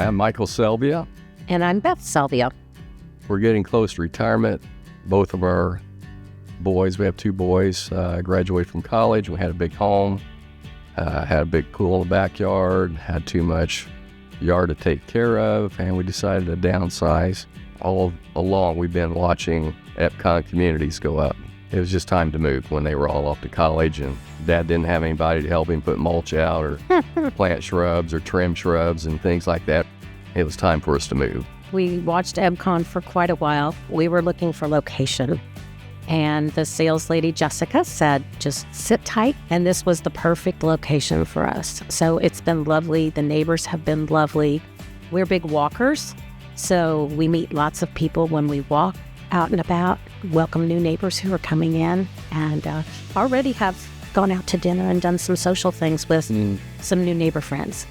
Hi, I'm Michael Selvia. And I'm Beth Selvia. We're getting close to retirement. Both of our boys, we have two boys, graduated from college. We had a big home, had a big pool in the backyard, had too much yard to take care of, and we decided to downsize. All along, we've been watching Epcon Communities go up. It was just time to move when they were all off to college, and Dad didn't have anybody to help him put mulch out or plant shrubs or trim shrubs and things like that. It was time for us to move. We watched Epcon for quite a while. We were looking for location, and the sales lady, Jessica, said, just sit tight, and this was the perfect location for us. So it's been lovely. The neighbors have been lovely. We're big walkers, so we meet lots of people when we walk out and about, welcome new neighbors who are coming in, and already have gone out to dinner and done some social things with some new neighbor friends.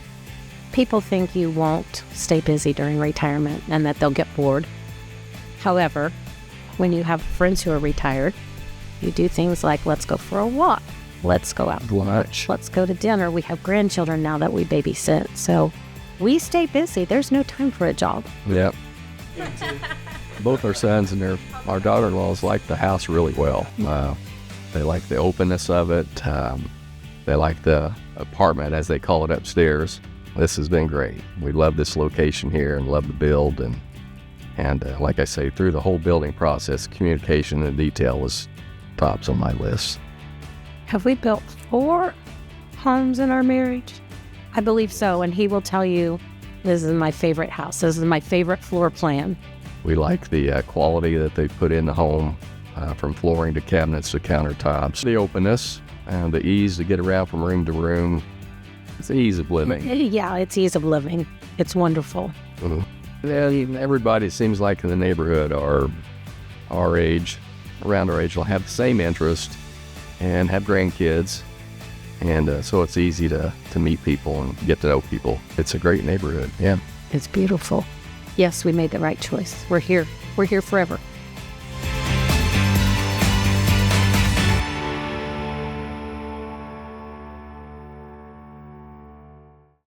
People think you won't stay busy during retirement and that they'll get bored. However, when you have friends who are retired, you do things like, let's go for a walk, let's go out for lunch, let's go to dinner. We have grandchildren now that we babysit, so we stay busy. There's no time for a job. Yep. Both our sons and our daughter-in-laws like the house really well. They like the openness of it. They like the apartment, as they call it, upstairs. This has been great. We love this location here and love the build. And like I say, through the whole building process, communication and detail was tops on my list. Have we built 4 homes in our marriage? I believe so, and he will tell you, this is my favorite house. This is my favorite floor plan. We like the quality that they put in the home, from flooring to cabinets to countertops. The openness and the ease to get around from room to room. It's the ease of living. Yeah, it's ease of living. It's wonderful. Mm-hmm. Yeah, everybody, it seems like in the neighborhood, our age, around our age, will have the same interest and have grandkids. And so it's easy to meet people and get to know people. It's a great neighborhood, yeah. It's beautiful. Yes, we made the right choice. We're here. We're here forever.